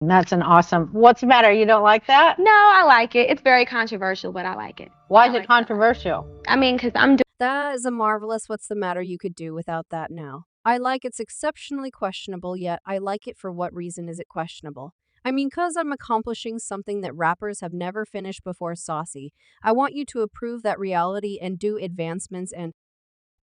That's an awesome. What's the matter? You don't like that? No, I like it. It's very controversial, but I like it. Why is it controversial? I mean, because I'm That is a marvelous what's the matter you could do without that now. I like it's exceptionally questionable, yet I like it for what reason is it questionable? I mean, cause I'm accomplishing something that rappers have never finished before Saucy. I want you to approve that reality and do advancements and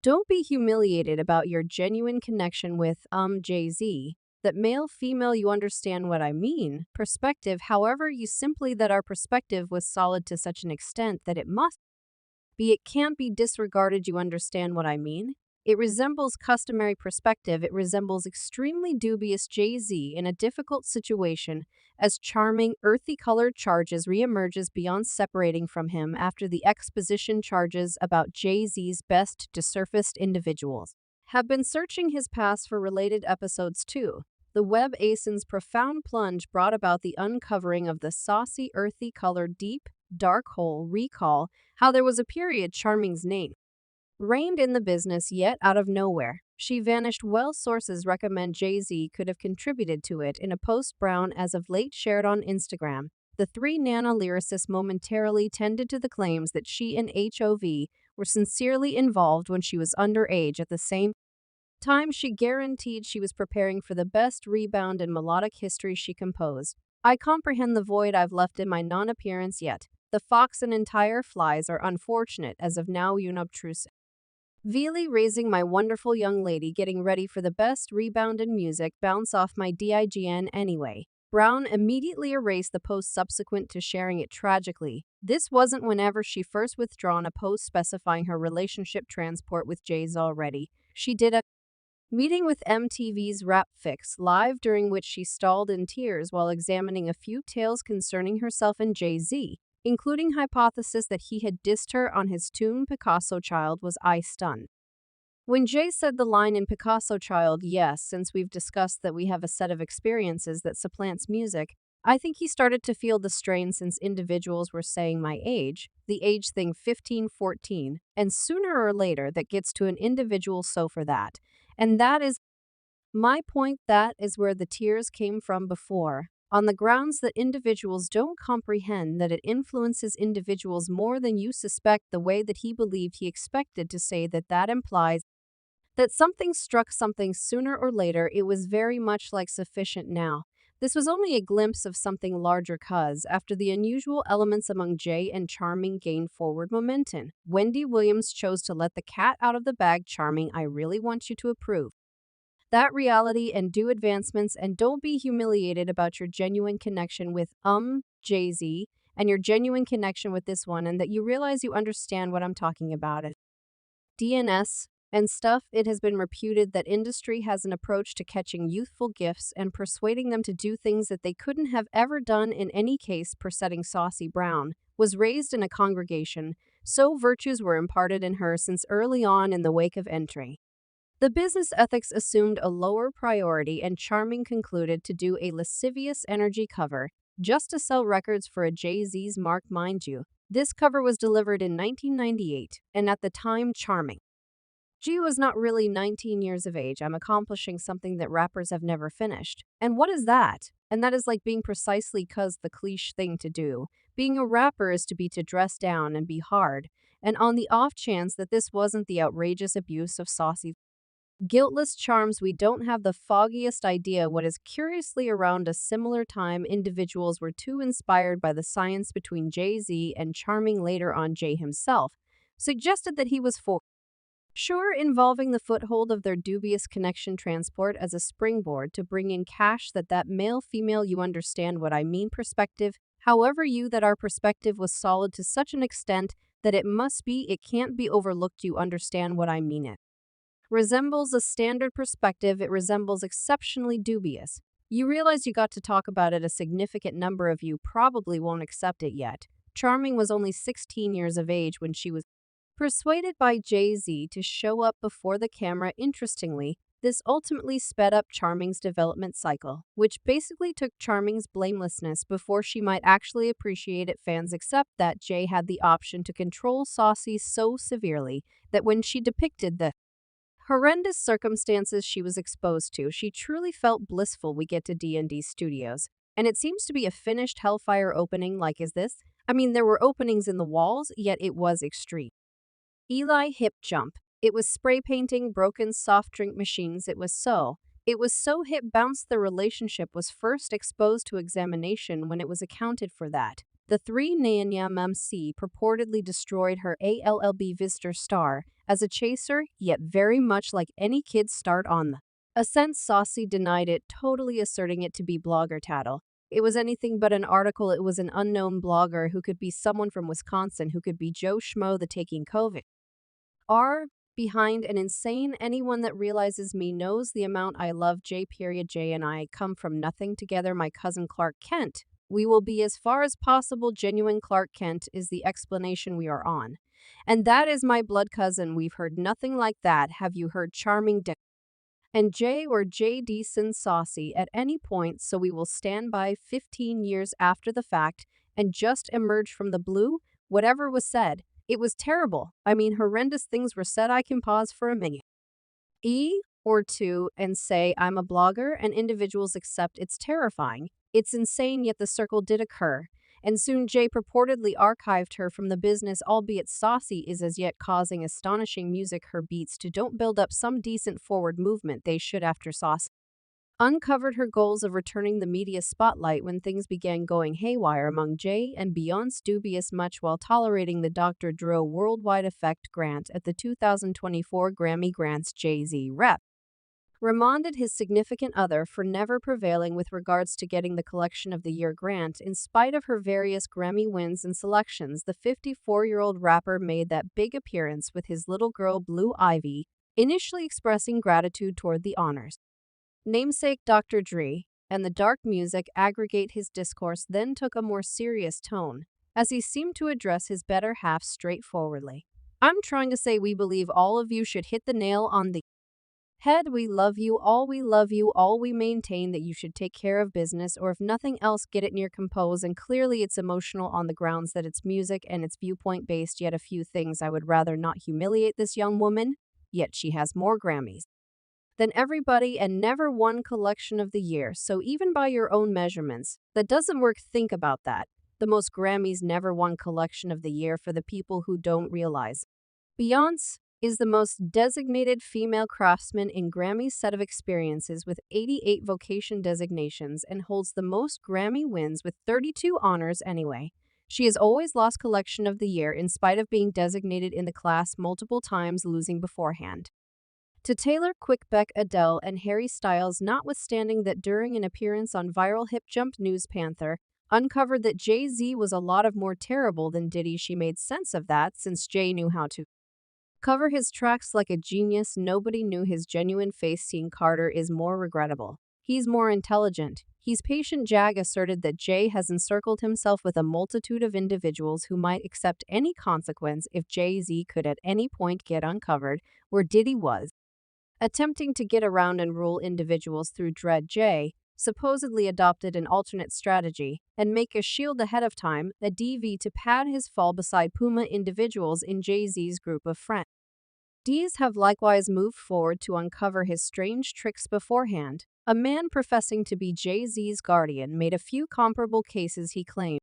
don't be humiliated about your genuine connection with Jay-Z. That male female you understand what I mean. Perspective, however, you simply that our perspective was solid to such an extent that it must be it can't be disregarded you understand what I mean? It resembles customary perspective, it resembles extremely dubious Jay-Z in a difficult situation as charming, earthy colored charges reemerges beyond separating from him after the exposition charges about Jay-Z's best desurfaced individuals. Have been searching his past for related episodes too. The web ASIN's profound plunge brought about the uncovering of the saucy, earthy colored deep, dark hole recall how there was a period Charming's name reigned in the business, yet out of nowhere. She vanished. Well, sources recommend Jay-Z could have contributed to it in a post Brown as of late shared on Instagram. The three Nana lyricists momentarily tended to the claims that she and HOV were sincerely involved when she was underage. At the same time, she guaranteed she was preparing for the best rebound in melodic history she composed. I comprehend the void I've left in my non-appearance yet. The fox and entire flies are unfortunate as of now unobtrusive. Vili raising my wonderful young lady getting ready for the best rebound in music bounce off my DIGN anyway. Brown immediately erased the post subsequent to sharing it tragically. This wasn't whenever she first withdrawn a post specifying her relationship transport with Jay's already. She did a meeting with MTV's Rap Fix Live during which she stalled in tears while examining a few tales concerning herself and Jay-Z, including hypothesis that he had dissed her on his tune Picasso Child was I stunned. When Jay said the line in Picasso Child, yes, since we've discussed that we have a set of experiences that supplants music, I think he started to feel the strain since individuals were saying my age, the age thing 15, 14, and sooner or later that gets to an individual so for that. And that is my point, that is where the tears came from before, on the grounds that individuals don't comprehend that it influences individuals more than you suspect the way that he believed he expected to say that that implies that something struck something sooner or later. It was very much like sufficient now. This was only a glimpse of something larger cause, after the unusual elements among Jay and Charming gained forward momentum, Wendy Williams chose to let the cat out of the bag. Charming, I really want you to approve that reality and do advancements and don't be humiliated about your genuine connection with Jay-Z and your genuine connection with this one and that you realize you understand what I'm talking about. It DNS and stuff. It has been reputed that industry has an approach to catching youthful gifts and persuading them to do things that they couldn't have ever done in any case. Per setting Foxy Brown was raised in a congregation, so virtues were imparted in her since early on in the wake of entry. The business ethics assumed a lower priority and Charming concluded to do a lascivious energy cover, just to sell records for a Jay-Z's mark, mind you. This cover was delivered in 1998, and at the time Charming G was not really 19 years of age. I'm accomplishing something that rappers have never finished. And what is that? And that is like being precisely cause the cliche thing to do. Being a rapper is to be to dress down and be hard. And on the off chance that this wasn't the outrageous abuse of saucy guiltless charms, we don't have the foggiest idea what is. Curiously, around a similar time, individuals were too inspired by the science between Jay-Z and Charming. Later on, Jay himself suggested that he was for sure involving the foothold of their dubious connection transport as a springboard to bring in cash. That male-female you understand what I mean perspective, however you that our perspective was solid to such an extent that it must be, it can't be overlooked. You understand what I mean. It resembles a standard perspective, it resembles exceptionally dubious. You realize you got to talk about it. A significant number of you probably won't accept it yet. Charming was only 16 years of age when she was persuaded by Jay-Z to show up before the camera. Interestingly, this ultimately sped up Charming's development cycle, which basically took Charming's blamelessness before she might actually appreciate it. Fans accept that Jay had the option to control Saucy so severely that when she depicted the horrendous circumstances she was exposed to, she truly felt blissful. We get to D&D Studios. And it seems to be a finished Hellfire opening like is this? I mean, there were openings in the walls, yet it was extreme. Eli hip jump. It was spray painting broken soft drink machines. It was so hip bounce the relationship was first exposed to examination when it was accounted for that. The three Nanyam MC purportedly destroyed her ALLB visitor star as a chaser, yet very much like any kid start on the Ascent. Saucy denied it, totally asserting it to be blogger tattle. It was anything but an article. It was an unknown blogger who could be someone from Wisconsin, who could be Joe Schmo the taking COVID. Behind and insane. Anyone that realizes me knows the amount I love J. J and I come from nothing together. My cousin Clark Kent. We will be as far as possible. Genuine Clark Kent is the explanation we are on. And that is my blood cousin. We've heard nothing like that. Have you heard charming Dick? And J or J decent saucy at any point, so we will stand by 15 years after the fact and just emerge from the blue. Whatever was said, it was terrible. I mean, horrendous things were said. I can pause for a minute. Or two and say I'm a blogger and individuals accept it's terrifying. It's insane, yet the circle did occur. And soon Jay purportedly archived her from the business, albeit Saucy is as yet causing astonishing music. Her beats to don't build up some decent forward movement they should after Saucy uncovered her goals of returning the media spotlight when things began going haywire among Jay and Beyonce dubious much while tolerating the Dr. Dre Worldwide Effect grant at the 2024 Grammy Grants. Jay-Z rep remanded his significant other for never prevailing with regards to getting the Collection of the Year grant in spite of her various Grammy wins and selections. The 54-year-old rapper made that big appearance with his little girl Blue Ivy, initially expressing gratitude toward the honors. Namesake Dr. Dre and the dark music aggregate his discourse then took a more serious tone, as he seemed to address his better half straightforwardly. I'm trying to say we believe all of you should hit the nail on the head. We love you all. We love you all. We maintain that you should take care of business, or if nothing else, get it near compose. And clearly it's emotional on the grounds that it's music and it's viewpoint based. Yet a few things I would rather not humiliate this young woman, yet she has more Grammys than everybody and never won Collection of the Year. So even by your own measurements, that doesn't work. Think about that. The most Grammys never won Collection of the Year. For the people who don't realize, Beyonce is the most designated female craftsman in Grammy's set of experiences with 88 vocation designations and holds the most Grammy wins with 32 honors anyway. She has always lost Collection of the Year in spite of being designated in the class multiple times, losing beforehand to Taylor, Quickbeck, Adele, and Harry Styles, notwithstanding that during an appearance on Viral Hip Jump News Panther uncovered that Jay-Z was a lot of more terrible than Diddy. She made sense of that since Jay knew how to cover his tracks like a genius. Nobody knew his genuine face. Seeing Carter is more regrettable. He's more intelligent. He's patient. Jag asserted that Jay has encircled himself with a multitude of individuals who might accept any consequence if Jay-Z could at any point get uncovered where Diddy was attempting to get around and rule individuals through dread. Jay supposedly adopted an alternate strategy and make a shield ahead of time, a DV, to pad his fall beside Puma individuals in Jay-Z's group of friends. D's have likewise moved forward to uncover his strange tricks beforehand. A man professing to be Jay-Z's guardian made a few comparable cases. He claimed